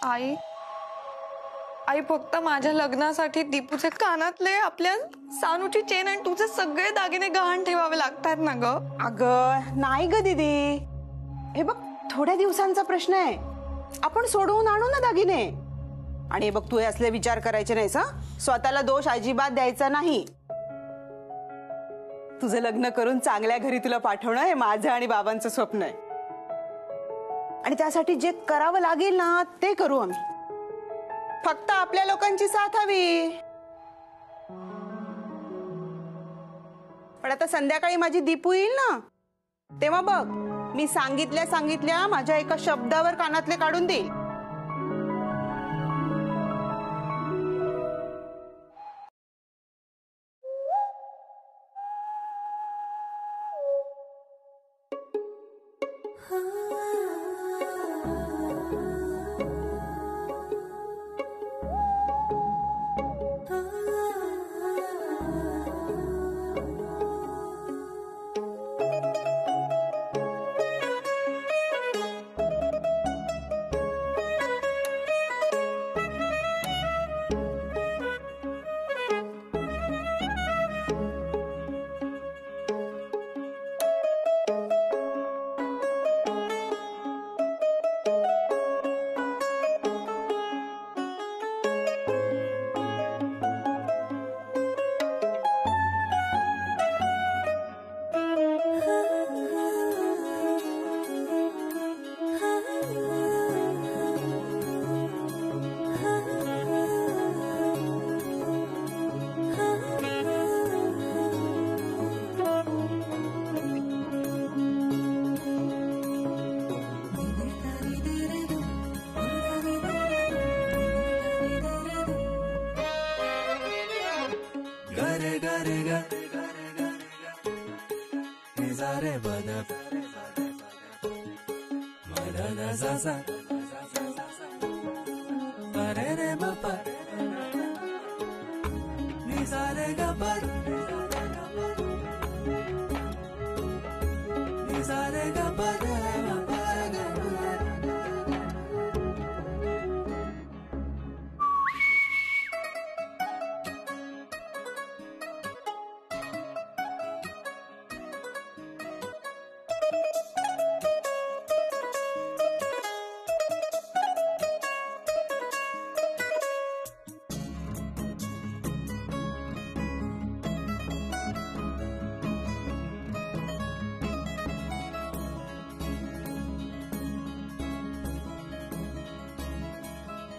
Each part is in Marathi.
आई आई फक्त माझ्या लग्नासाठी दीपूचे कानातले, आपल्या सानूची चेन आणि तुझे सगळे दागिने गहाण ठेवावे लागतात ना ग? अगं नाही ग दीदी, हे बघ थोड्या दिवसांचा प्रश्न आहे, आपण सोडवून आणू ना दागिने. आणि हे बघ तू हे असले विचार करायचे नाहीस, स्वतःला दोष अजिबात द्यायचा नाही. तुझं लग्न करून चांगल्या घरी तुला पाठवणं हे माझं आणि बाबांचं स्वप्न आहे. आणि त्यासाठी जे करावं लागेल ना ते करू आम्ही. फक्त आपल्या लोकांची साथ हवी. पण आता संध्याकाळी माझी दीपू येईल ना, तेव्हा बघ मी सांगितल्या माझ्या एका शब्दावर कानातले काढून देईल.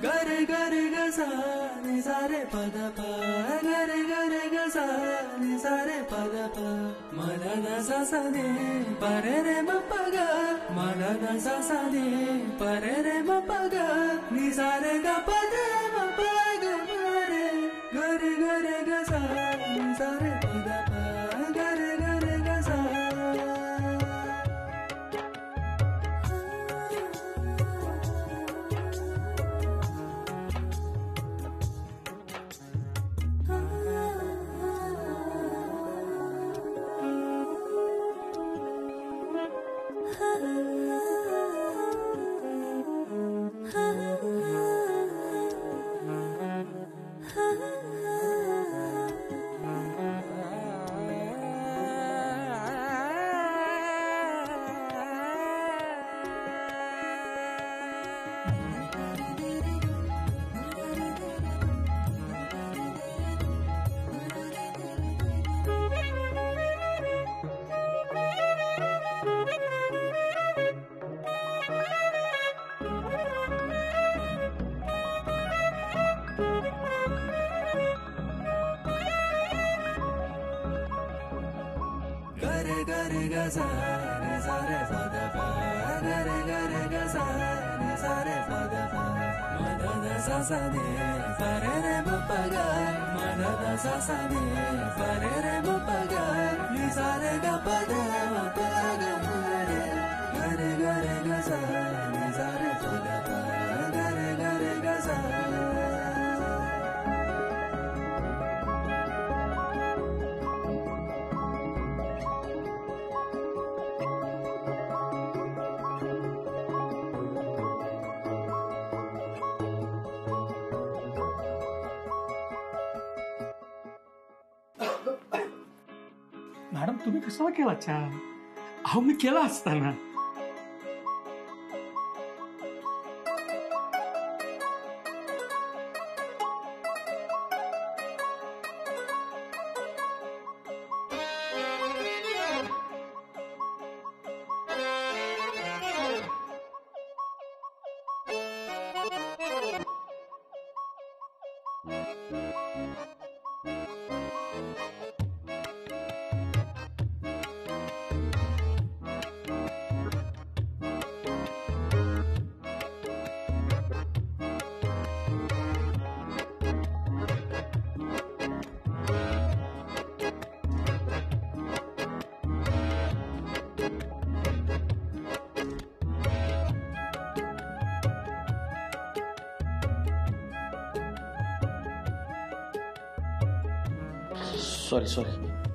गरे गरे गसा नि सारे पद प गरे गरे गसा नि सारे पद प मन न सा सा नि परे रे म प ग मन न सा सा नि परे रे म प ग नि सारे ग प द म प ग रे गरे गरे गसा नि सारे पद प गरे गरे गसा. गरे गरे गसा नि सारे पद प गरे गरे गसा नि सारे पद प मन न सा सा नि परे रे म प ग मन न सा सा नि परे रे म प ग नि सारे ग प द म प ग रे गरे गरे गसा नि सारे पद प गरे गरे गसा. मॅडम तुम्ही कशाला केला चहा? अहो मी केला असताना.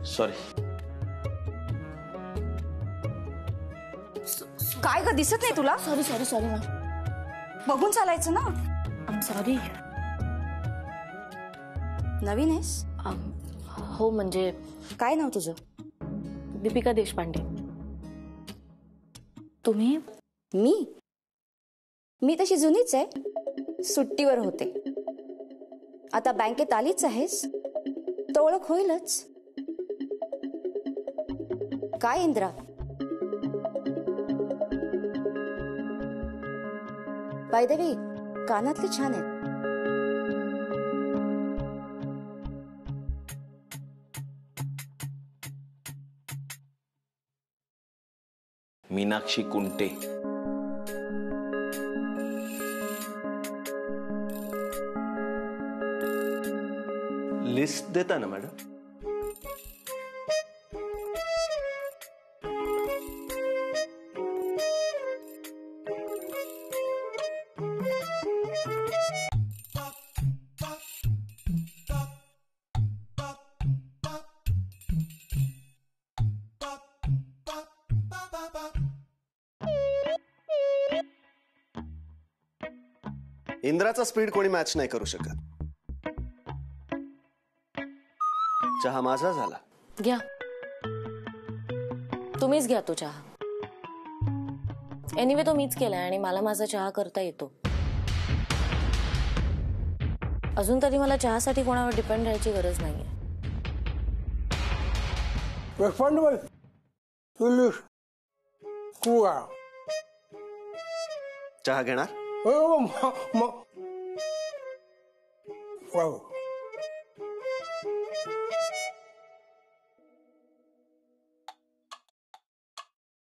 सॉरी. काय ग दिसत नाही तुला? सॉरी बघून चालायचं ना. I sorry. नवीन आहेस? हो म्हणजे काय नाव तुझं? दीपिका देशपांडे. तुम्ही? मी तशी जुनीच आहे, सुट्टीवर होते. आता बँकेत आलीच आहेस तर ओळख होईलच. काय इंद्रा, बाय द वे कानातली छान आहेत. मीनाक्षी कुंटे. लिस्ट देता ना मॅडम? इंद्राचा स्पीड कोणी मॅच नाही करू शकत. चहा माझा झाला. घ्या, तुम्हीच घ्या तो चहा. एनिवे तो मीच केलाय आणि मला माझा चहा करता येतो. अजून तरी मला चहासाठी कोणावर डिपेंड राहायची गरज नाहीये. चहा घेणार?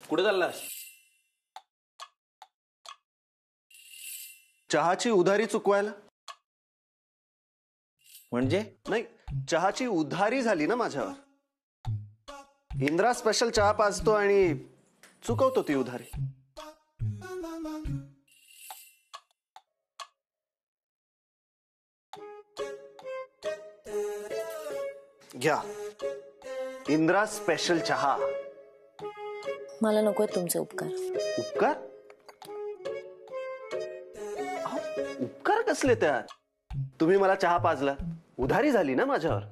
कुठे चाललास? चहाची उधारी चुकवायला. म्हणजे? नाही, चहाची उधारी झाली ना माझ्यावर. इंद्रा स्पेशल चहा पाजतो आणि चुकवतो ती उधारी. घ्या इंद्रा स्पेशल चहा. मला नकोय तुमचे उपकार. उपकार? उपकार कसले त्यात? तुम्ही मला चहा पाजला, उधारी झाली ना माझ्यावर.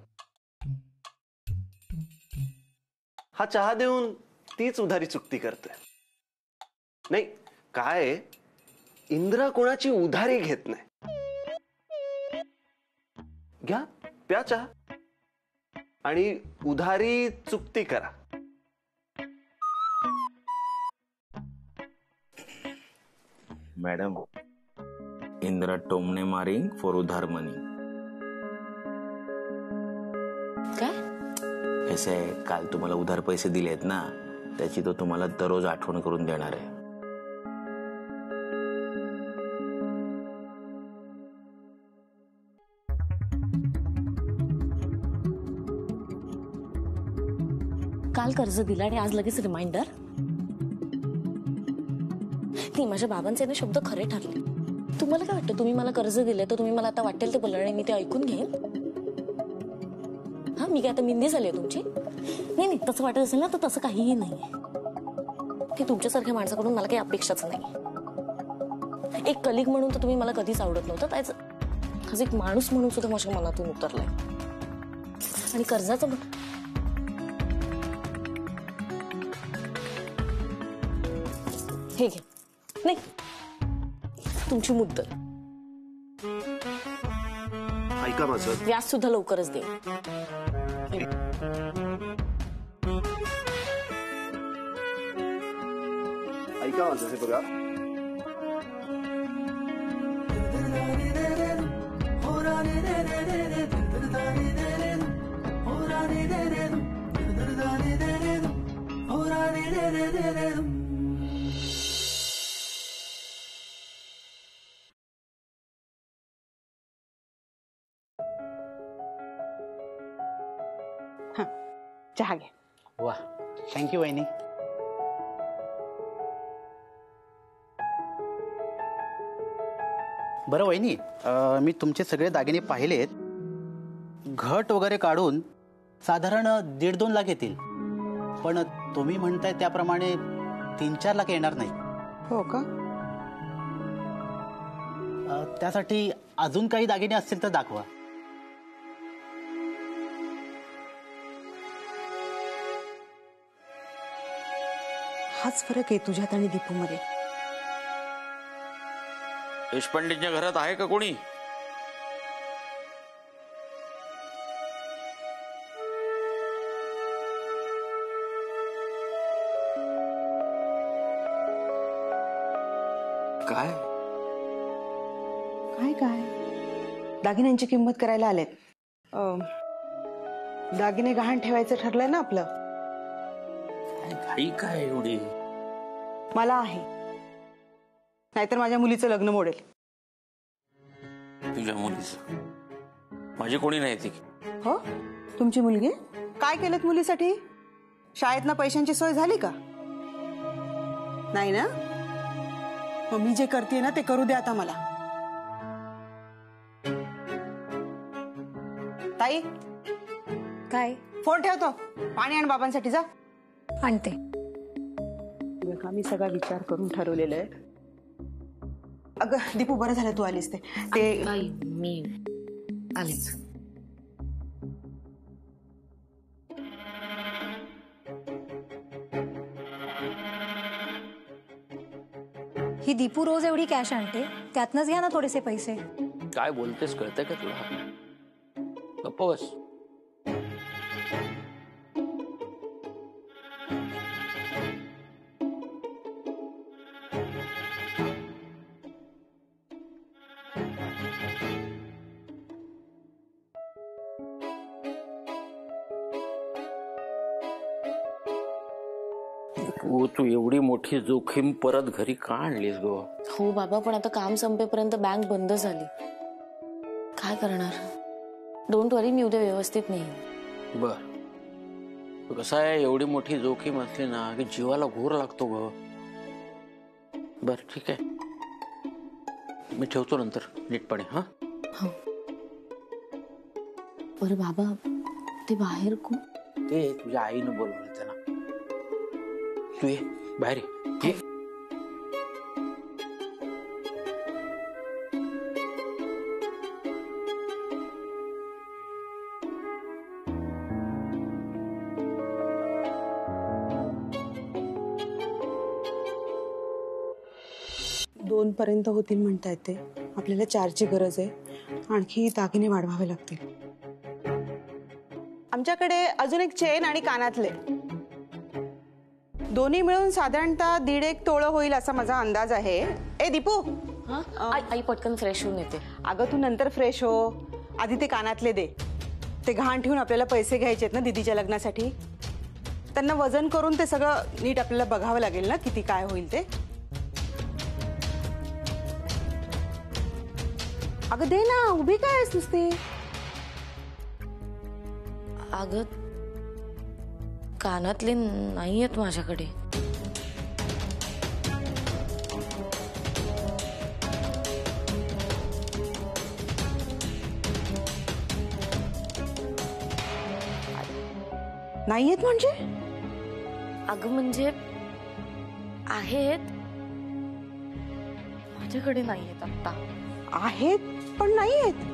हा चहा देऊन तीच उधारी चुकती करते. नाही काय, इंद्रा कोणाची उधारी घेत नाही. घ्या प्या चहा आणि उधारी चुकती करा. मॅडम, इंद्रा टोमणे मारिंग फॉर उधार मनी. काय? ऐसे काल तुम्हाला उधार पैसे दिलेत ना, त्याची तो तुम्हाला दररोज आठवण करून देणार आहे. काल कर्ज दिलं आणि आज लगेच रिमाइंडर? नाही, माझ्या बाबांचे ना शब्द खरे ठरले. तुम्हाला काय वाटतं, तुम्ही मला कर्ज दिले तर तुम्ही मला आता वाटेल ते बोलणार आणि मी ते ऐकून घेईन? हा, मी काय आता मिंदी झाली तुमची? नाही, तसं वाटत असेल ना तर तसं काहीही नाहीये. ते तुमच्यासारख्या माणसाकडून मला काही अपेक्षाच नाही. एक कलिग म्हणून तर तुम्ही मला कधीच आवडत नव्हतं. त्याच आज एक माणूस म्हणून सुद्धा माझ्या मनातून उतरलाय. आणि कर्जाचं हे घे. नाही, तुमची मुद्दल. ऐका माझं. व्याज सुद्धा लवकरच दे. ऐका माझं, हे बघा. चहा घे. वा, थँक्यू वहिनी. बरं वहिनी, मी तुमचे सगळे दागिने पाहिलेत. घट वगैरे काढून साधारण 1.5-2 लाख येतील. पण तुम्ही म्हणताय त्याप्रमाणे 3-4 लाख येणार नाही. हो का? त्यासाठी अजून काही दागिने असतील तर दाखवा. हाच फरक आहे तुझ्यात आणि दीपूमध्ये. देशपांडेच्या घरात आहे का कोणी? काय काय काय दागिन्यांची किंमत करायला आलेत. दागिने गहाण ठेवायचं ठरलंय ना आपलं. घाई काय एवढी? मला आहे, नाहीतर माझ्या मुलीचं लग्न मोडेल. तुझ्या मुलीचं? माझी कोणी नाही ती. हो, तुमची मुलगी. काय केलं मुलीसाठी? शाळेतनं पैशांची सोय झाली का? नाही ना? मग मी जे करते ना ते करू दे आता मला. ताई, काय? फोन ठेवतो. पाणी आण बाबांसाठी, जा. आणते. बघा, मी सगळा विचार करून ठरवलेलं आहे. अगं दीपू, बरं झालं तू आलीस. ते मी आलीच. ही दीपू रोज एवढी कॅश आणते, त्यातनच घ्या ना थोडेसे पैसे. काय बोलतेस कळतंय का तुला? गप्प बस. तू एवढी मोठी जोखीम परत घरी का आणलीस गो? हो बाबा, पण आता काम संपेपर्यंत बँक बंद झाली. काय करणार? डोंट वरी, मी उद्या व्यवस्थित नाही. बर, कसं आहे, एवढी मोठी जोखीम असली ना की जीवाला घोर लागतो ग. बर ठीक आहे, मी ठेवतो नंतर नीटपणे. हा हो. बरं बाबा, ते बाहेर कोण? ते तुझ्या आईनं बोलवलं त्याला. तू ये बाहेर ये. 2 पर्यंत होतील म्हणतायत ते. आपल्याला 4ची गरज आहे. आणखी दागिने वाढवावे लागतील. आमच्याकडे अजून एक चेन आणि कानातले, दोन्ही मिळून साधारणतः 1.5 तोळं होईल असा माझा अंदाज आहे. ए दीपू, आई पटकन फ्रेश होऊन येते. अगं तू नंतर फ्रेश हो, आधी ते कानातले दे. ते गहाण ठेवून आपल्याला पैसे घ्यायचे आहेत ना दीदीच्या लग्नासाठी. त्यांना वजन करून ते सगळं नीट आपल्याला बघावं लागेल ना किती काय होईल ते. अगं दे ना, उभी काय आहेस नुसती? अगं कानातले नाही आहेत माझ्याकडे. नाही आहेत म्हणजे? अगं म्हणजे आहेत, माझ्याकडे नाही आहेत आत्ता. आहेत पण नाही आहेत.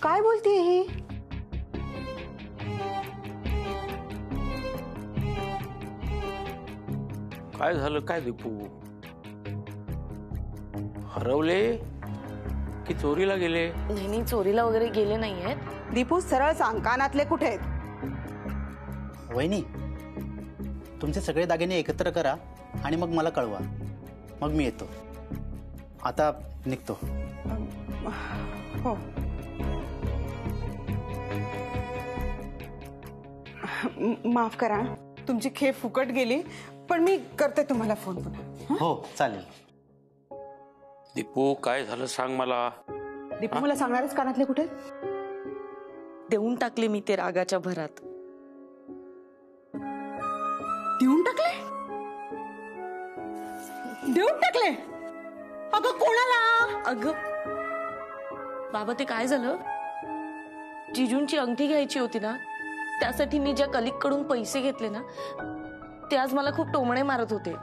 काय बोलते ही? काय झालं काय दीपू? हरवले की चोरीला गेले? नाही चोरीला वगैरे गेले नाहीयेत. दीपू सरळ सांग, कानातले कुठे आहेत? वहिनी, तुमचे सगळे दागिने एकत्र करा आणि मग मला कळवा. मग मी येतो. आता निघतो. हो. माफ करा, तुमची खेप फुकट गेली, पण मी करते तुम्हाला फोन पुन्हा. हो चालेल. दीपू काय झालं सांग मला. दीपू मला सांगणारच, कानातले कुठे? देऊन टाकले मी ते रागाच्या भरात. देऊन टाकले? देऊन टाकले? अगं कोणाला? अगं बाबा, ते काय झालं, जिजूंची अंगठी घ्यायची होती ना, त्यासाठी मी ज्या कलिक कडून पैसे घेतले ना, ते आज मला खूप टोमणे मारत होते.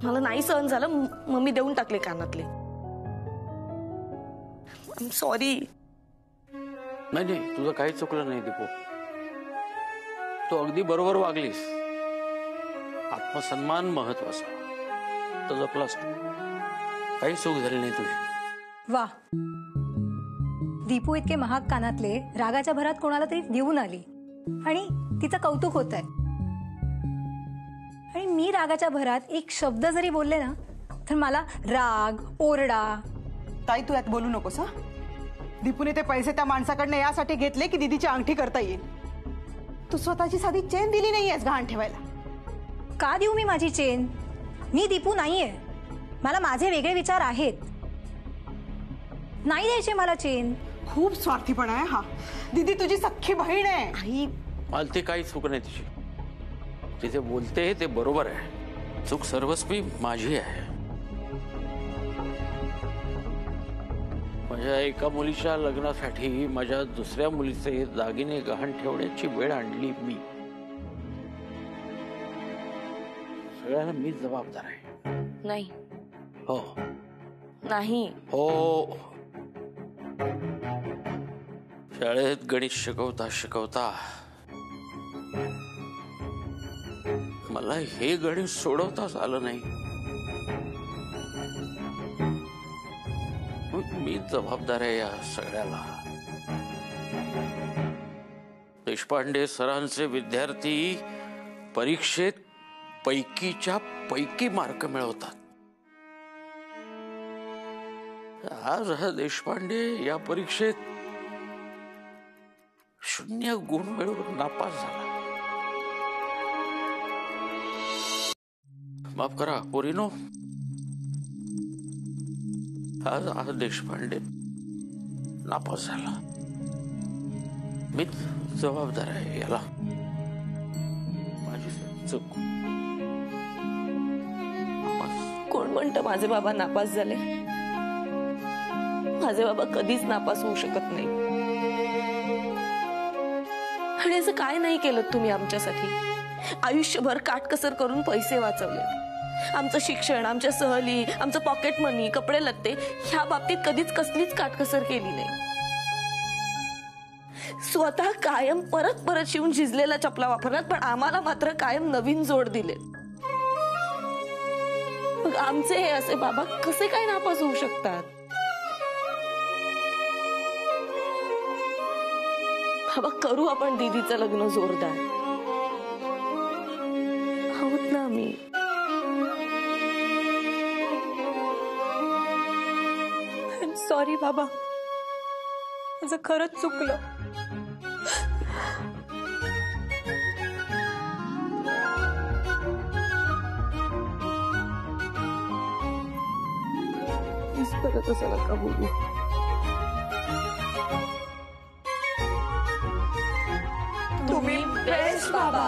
मला नाही सहन झालं, मग मी देऊन टाकले कानातले. सॉरी. नाही तुझं काही चुकलं नाही दीपू. तू अगदी बरोबर वागलीस. आत्मसन्मान महत्वाचा तर जपलास. काही चूक झाली नाही तुझी. वा, दीपू इतके महाग कानातले रागाच्या भरात कोणाला तरी देऊन आली आणि तिचं कौतुक होत आहे. आणि मी रागाच्या भरात एक शब्द जरी बोलले ना, तर मला राग, ओरडा. ताई तू यात बोलू नकोस हा. दीपूने ते पैसे त्या माणसाकडनं यासाठी घेतले की दीदीची अंगठी करता येईल. तू स्वतःची साधी चेन दिली नाहीयेस गहाण ठेवायला. का देऊ मी माझी चेन? मी दीपू नाहीये. मला माझे वेगळे विचार आहेत. नाही द्यायचे मला चेन. खूप स्वार्थीपणा आहे हा. दीदी तुझी सख्खी बहीण आहे. आई, मला ते काही चूक नाही तिची. तिथे बोलते ते बरोबर आहे. चूक सर्वस्वी माझी आहे. माझ्या एका मुलीच्या लग्नासाठी माझ्या दुसऱ्या मुलीचे दागिने गहाण ठेवण्याची वेळ आणली मी. सगळ्याला मीच जबाबदार आहे. नाही. हो नाही. हो. शाळेत गणित शिकवता शिकवता मला हे गणित सोडवताच आलं नाही. मी जबाबदार आहे या सगळ्याला. देशपांडे सरांचे विद्यार्थी परीक्षेत पैकीच्या पैकी मार्क मिळवतात. आज हा देशपांडे या परीक्षेत 0 गुण मिळवून नापास झाला. माफ करा पोरीनो, आज हा देशपांडे नापास झाला. मीच जबाबदार आहे याला. माझी चूक. कोण म्हणतं माझे बाबा नापास झाले? माझे बाबा कधीच नापास होऊ शकत नाही. आणि असं काय नाही केलं तुम्ही आमच्यासाठी? आयुष्यभर काटकसर करून पैसे वाचवले. आमचं शिक्षण, आमच्या सहली, आमचं पॉकेट मनी, कपडे लत्ते ह्या बाबतीत कधीच कसलीच काटकसर केली नाही. स्वतः कायम परत परत शिवून झिजलेल्या चपला वापरणार, पण आम्हाला मात्र कायम नवीन जोड दिले. मग आमचे हे असे बाबा कसे काय नापास होऊ शकतात? बाबा, करू आपण दीदीचं लग्न जोरदार. आहोत ना आम्ही. सॉरी बाबा, माझं खरंच चुकलं. परत असं नका बोलू. तुम्ही बेस्ट बाबा.